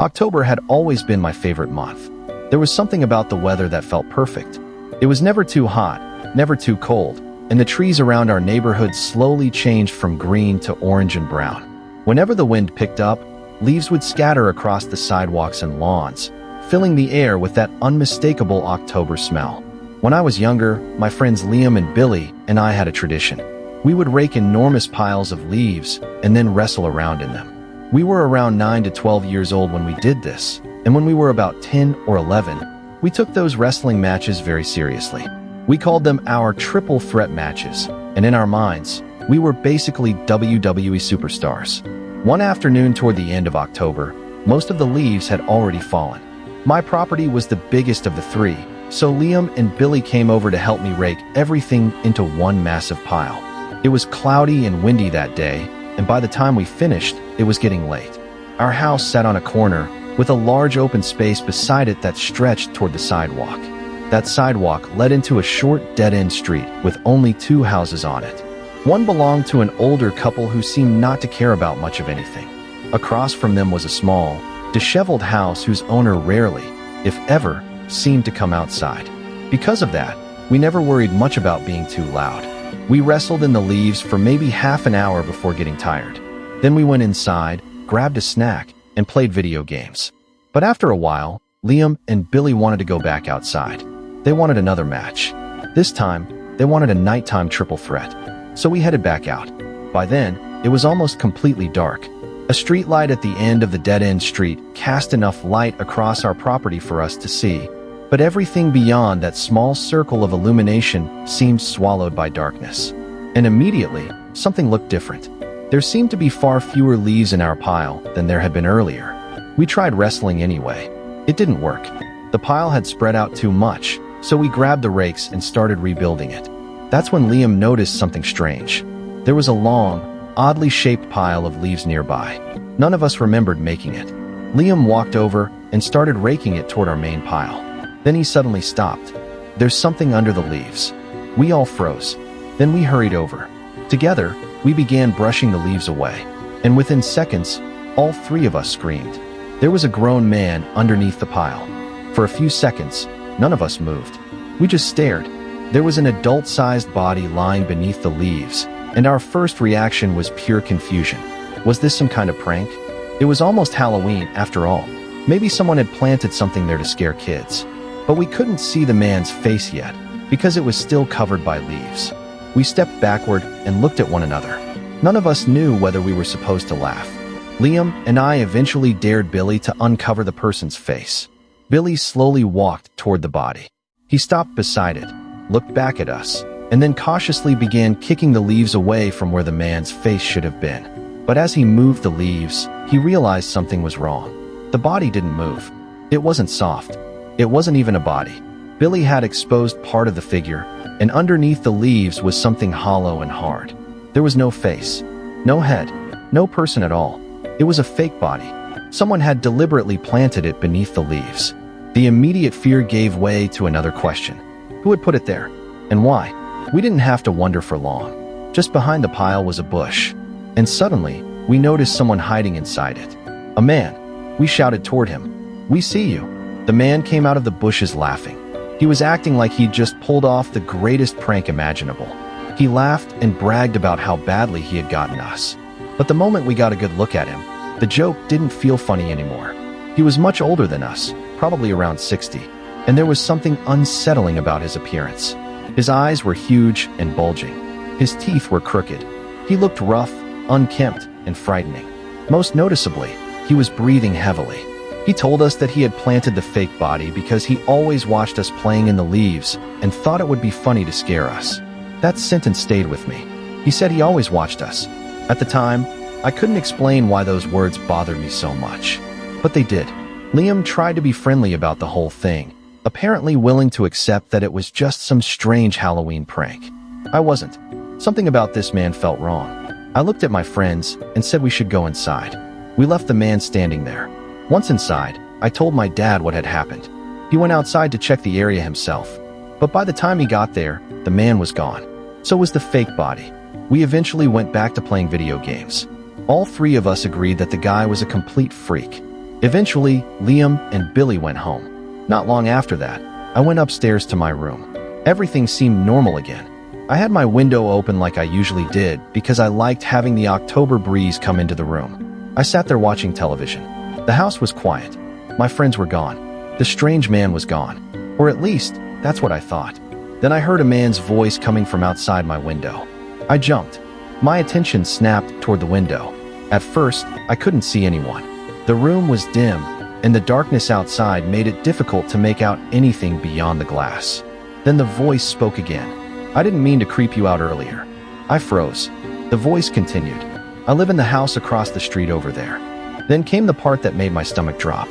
October had always been my favorite month. There was something about the weather that felt perfect. It was never too hot, never too cold, and the trees around our neighborhood slowly changed from green to orange and brown. Whenever the wind picked up, leaves would scatter across the sidewalks and lawns, filling the air with that unmistakable October smell. When I was younger, my friends Liam and Billy and I had a tradition. We would rake enormous piles of leaves and then wrestle around in them. We were around 9 to 12 years old when we did this, and when we were about 10 or 11, we took those wrestling matches very seriously. We called them our triple threat matches, and in our minds, we were basically WWE superstars. One afternoon toward the end of October, most of the leaves had already fallen. My property was the biggest of the three, so Liam and Billy came over to help me rake everything into one massive pile. It was cloudy and windy that day, and by the time we finished, it was getting late. Our house sat on a corner, with a large open space beside it that stretched toward the sidewalk. That sidewalk led into a short dead-end street with only 2 houses on it. One belonged to an older couple who seemed not to care about much of anything. Across from them was a small, disheveled house whose owner rarely, if ever, seemed to come outside. Because of that, we never worried much about being too loud. We wrestled in the leaves for maybe half an hour before getting tired. Then we went inside, grabbed a snack, and played video games. But after a while, Liam and Billy wanted to go back outside. They wanted another match. This time, they wanted a nighttime triple threat. So we headed back out. By then, it was almost completely dark. A street light at the end of the dead-end street cast enough light across our property for us to see, but everything beyond that small circle of illumination seemed swallowed by darkness. And immediately, something looked different. There seemed to be far fewer leaves in our pile than there had been earlier. We tried wrestling anyway. It didn't work. The pile had spread out too much, so we grabbed the rakes and started rebuilding it. That's when Liam noticed something strange. There was a long, oddly shaped pile of leaves nearby. None of us remembered making it. Liam walked over and started raking it toward our main pile. Then he suddenly stopped. There's something under the leaves. We all froze. Then we hurried over. Together, we began brushing the leaves away. And within seconds, all 3 of us screamed. There was a grown man underneath the pile. For a few seconds, none of us moved. We just stared. There was an adult-sized body lying beneath the leaves, and our first reaction was pure confusion. Was this some kind of prank? It was almost Halloween, after all. Maybe someone had planted something there to scare kids. But we couldn't see the man's face yet, because it was still covered by leaves. We stepped backward and looked at one another. None of us knew whether we were supposed to laugh. Liam and I eventually dared Billy to uncover the person's face. Billy slowly walked toward the body. He stopped beside it, looked back at us, and then cautiously began kicking the leaves away from where the man's face should have been. But as he moved the leaves, he realized something was wrong. The body didn't move. It wasn't soft. It wasn't even a body. Billy had exposed part of the figure, and underneath the leaves was something hollow and hard. There was no face, no head, no person at all. It was a fake body. Someone had deliberately planted it beneath the leaves. The immediate fear gave way to another question. Who had put it there? And why? We didn't have to wonder for long. Just behind the pile was a bush. And suddenly, we noticed someone hiding inside it. A man. We shouted toward him. "We see you." The man came out of the bushes laughing. He was acting like he'd just pulled off the greatest prank imaginable. He laughed and bragged about how badly he had gotten us. But the moment we got a good look at him, the joke didn't feel funny anymore. He was much older than us, probably around 60, and there was something unsettling about his appearance. His eyes were huge and bulging. His teeth were crooked. He looked rough, unkempt, and frightening. Most noticeably, he was breathing heavily. He told us that he had planted the fake body because he always watched us playing in the leaves and thought it would be funny to scare us. That sentence stayed with me. He said he always watched us. At the time, I couldn't explain why those words bothered me so much. But they did. Liam tried to be friendly about the whole thing, apparently willing to accept that it was just some strange Halloween prank. I wasn't. Something about this man felt wrong. I looked at my friends and said we should go inside. We left the man standing there. Once inside, I told my dad what had happened. He went outside to check the area himself. But by the time he got there, the man was gone. So was the fake body. We eventually went back to playing video games. All 3 of us agreed that the guy was a complete freak. Eventually, Liam and Billy went home. Not long after that, I went upstairs to my room. Everything seemed normal again. I had my window open like I usually did because I liked having the October breeze come into the room. I sat there watching television. The house was quiet. My friends were gone. The strange man was gone. Or at least, that's what I thought. Then I heard a man's voice coming from outside my window. I jumped. My attention snapped toward the window. At first, I couldn't see anyone. The room was dim, and the darkness outside made it difficult to make out anything beyond the glass. Then the voice spoke again. I didn't mean to creep you out earlier. I froze. The voice continued. I live in the house across the street over there. Then came the part that made my stomach drop.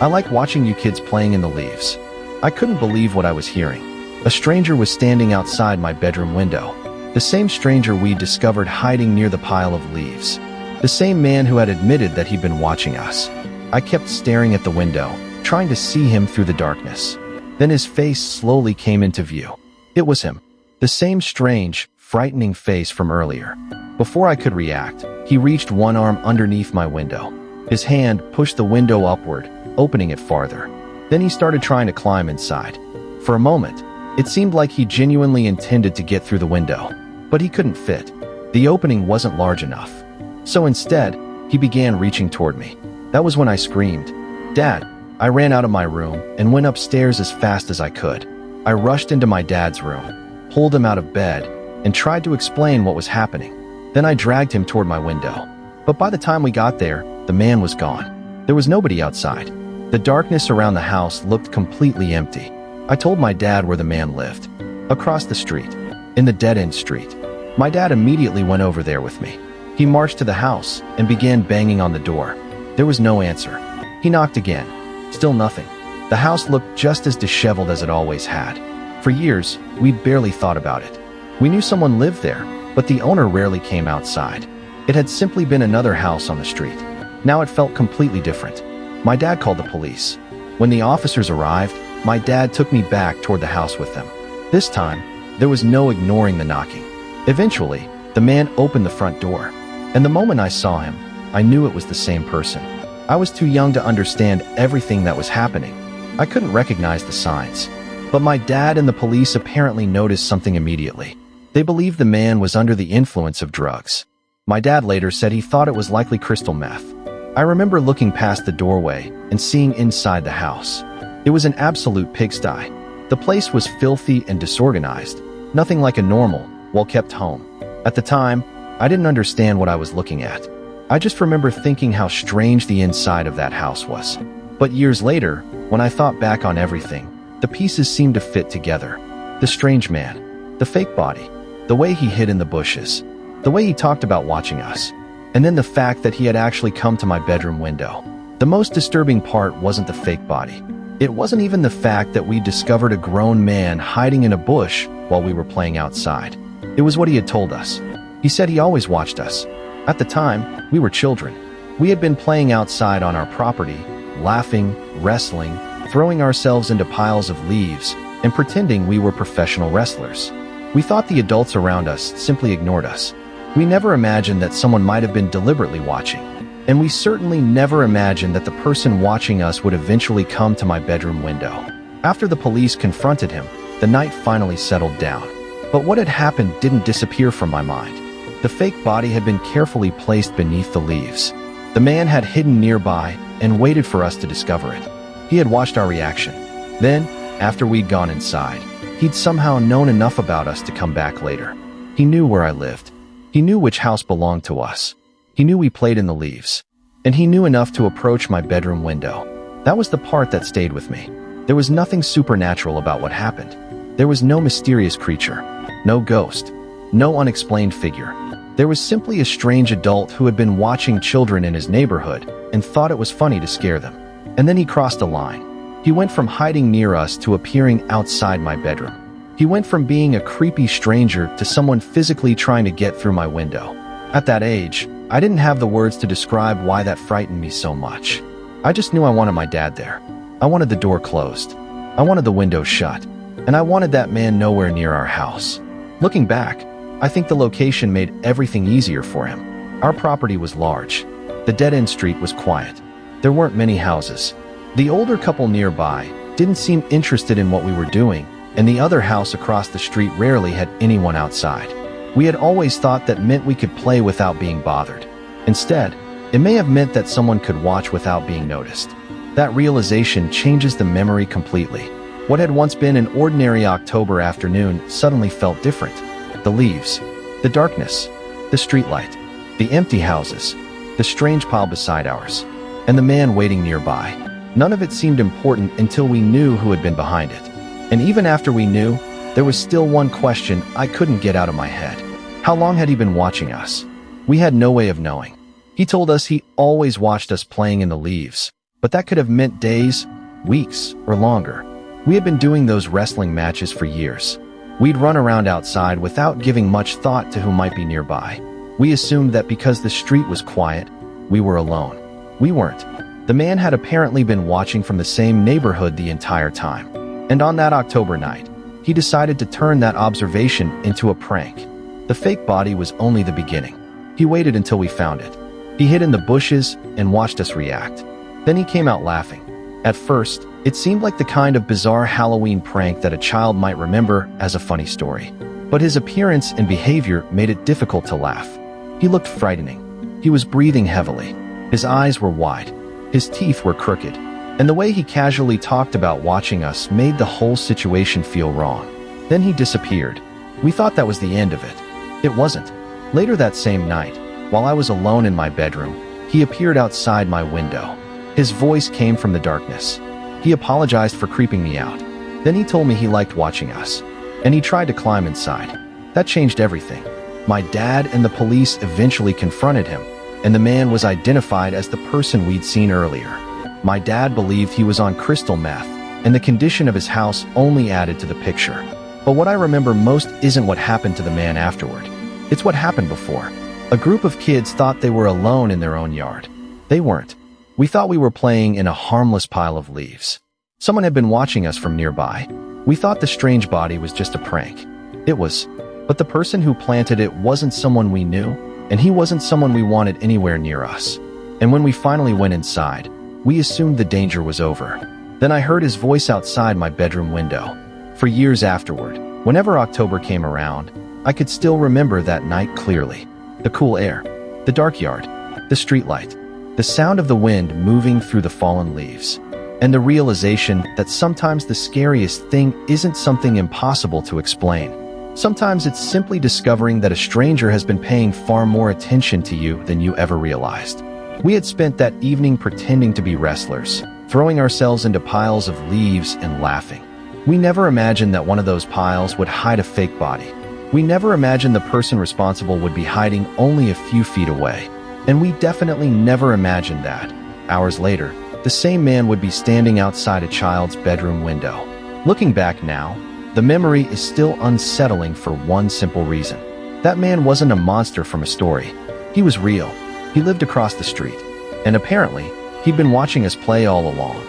I like watching you kids playing in the leaves. I couldn't believe what I was hearing. A stranger was standing outside my bedroom window. The same stranger we'd discovered hiding near the pile of leaves. The same man who had admitted that he'd been watching us. I kept staring at the window, trying to see him through the darkness. Then his face slowly came into view. It was him. The same strange, frightening face from earlier. Before I could react, he reached one arm underneath my window. His hand pushed the window upward, opening it farther. Then he started trying to climb inside. For a moment, it seemed like he genuinely intended to get through the window, but he couldn't fit. The opening wasn't large enough. So instead, he began reaching toward me. That was when I screamed, "Dad!" I ran out of my room and went upstairs as fast as I could. I rushed into my dad's room, pulled him out of bed, and tried to explain what was happening. Then I dragged him toward my window. But by the time we got there, the man was gone. There was nobody outside. The darkness around the house looked completely empty. I told my dad where the man lived. Across the street, in the dead-end street. My dad immediately went over there with me. He marched to the house and began banging on the door. There was no answer. He knocked again. Still nothing. The house looked just as disheveled as it always had. For years, we'd barely thought about it. We knew someone lived there, but the owner rarely came outside. It had simply been another house on the street. Now it felt completely different. My dad called the police. When the officers arrived, my dad took me back toward the house with them. This time, there was no ignoring the knocking. Eventually, the man opened the front door. And the moment I saw him, I knew it was the same person. I was too young to understand everything that was happening. I couldn't recognize the signs. But my dad and the police apparently noticed something immediately. They believed the man was under the influence of drugs. My dad later said he thought it was likely crystal meth. I remember looking past the doorway and seeing inside the house. It was an absolute pigsty. The place was filthy and disorganized, nothing like a normal, well-kept home. At the time, I didn't understand what I was looking at. I just remember thinking how strange the inside of that house was. But years later, when I thought back on everything, the pieces seemed to fit together. The strange man, the fake body, the way he hid in the bushes, the way he talked about watching us, and then the fact that he had actually come to my bedroom window. The most disturbing part wasn't the fake body. It wasn't even the fact that we discovered a grown man hiding in a bush while we were playing outside. It was what he had told us. He said he always watched us. At the time, we were children. We had been playing outside on our property, laughing, wrestling, throwing ourselves into piles of leaves, and pretending we were professional wrestlers. We thought the adults around us simply ignored us. We never imagined that someone might have been deliberately watching. And we certainly never imagined that the person watching us would eventually come to my bedroom window. After the police confronted him, the night finally settled down. But what had happened didn't disappear from my mind. The fake body had been carefully placed beneath the leaves. The man had hidden nearby and waited for us to discover it. He had watched our reaction. Then, after we'd gone inside, he'd somehow known enough about us to come back later. He knew where I lived. He knew which house belonged to us. He knew we played in the leaves. And he knew enough to approach my bedroom window. That was the part that stayed with me. There was nothing supernatural about what happened. There was no mysterious creature, no ghost, no unexplained figure. There was simply a strange adult who had been watching children in his neighborhood and thought it was funny to scare them. And then he crossed a line. He went from hiding near us to appearing outside my bedroom. He went from being a creepy stranger to someone physically trying to get through my window. At that age, I didn't have the words to describe why that frightened me so much. I just knew I wanted my dad there. I wanted the door closed. I wanted the window shut. And I wanted that man nowhere near our house. Looking back, I think the location made everything easier for him. Our property was large. The dead-end street was quiet. There weren't many houses. The older couple nearby didn't seem interested in what we were doing, and the other house across the street rarely had anyone outside. We had always thought that meant we could play without being bothered. Instead, it may have meant that someone could watch without being noticed. That realization changes the memory completely. What had once been an ordinary October afternoon suddenly felt different. The leaves, the darkness, the streetlight, the empty houses, the strange pile beside ours, and the man waiting nearby. None of it seemed important until we knew who had been behind it. And even after we knew, there was still one question I couldn't get out of my head. How long had he been watching us? We had no way of knowing. He told us he always watched us playing in the leaves, but that could have meant days, weeks, or longer. We had been doing those wrestling matches for years. We'd run around outside without giving much thought to who might be nearby. We assumed that because the street was quiet, we were alone. We weren't. The man had apparently been watching from the same neighborhood the entire time. And on that October night, he decided to turn that observation into a prank. The fake body was only the beginning. He waited until we found it. He hid in the bushes and watched us react. Then he came out laughing. At first, it seemed like the kind of bizarre Halloween prank that a child might remember as a funny story. But his appearance and behavior made it difficult to laugh. He looked frightening. He was breathing heavily. His eyes were wide. His teeth were crooked. And the way he casually talked about watching us made the whole situation feel wrong. Then he disappeared. We thought that was the end of it. It wasn't. Later that same night, while I was alone in my bedroom, he appeared outside my window. His voice came from the darkness. He apologized for creeping me out. Then he told me he liked watching us, and he tried to climb inside. That changed everything. My dad and the police eventually confronted him, and the man was identified as the person we'd seen earlier. My dad believed he was on crystal meth, and the condition of his house only added to the picture. But what I remember most isn't what happened to the man afterward. It's what happened before. A group of kids thought they were alone in their own yard. They weren't. We thought we were playing in a harmless pile of leaves. Someone had been watching us from nearby. We thought the strange body was just a prank. It was. But the person who planted it wasn't someone we knew, and he wasn't someone we wanted anywhere near us. And when we finally went inside, we assumed the danger was over. Then I heard his voice outside my bedroom window. For years afterward, whenever October came around, I could still remember that night clearly. The cool air, the dark yard, the streetlight, the sound of the wind moving through the fallen leaves, and the realization that sometimes the scariest thing isn't something impossible to explain. Sometimes it's simply discovering that a stranger has been paying far more attention to you than you ever realized. We had spent that evening pretending to be wrestlers, throwing ourselves into piles of leaves and laughing. We never imagined that one of those piles would hide a fake body. We never imagined the person responsible would be hiding only a few feet away. And we definitely never imagined that, hours later, the same man would be standing outside a child's bedroom window. Looking back now, the memory is still unsettling for one simple reason. That man wasn't a monster from a story. He was real. He lived across the street. And apparently, he'd been watching us play all along.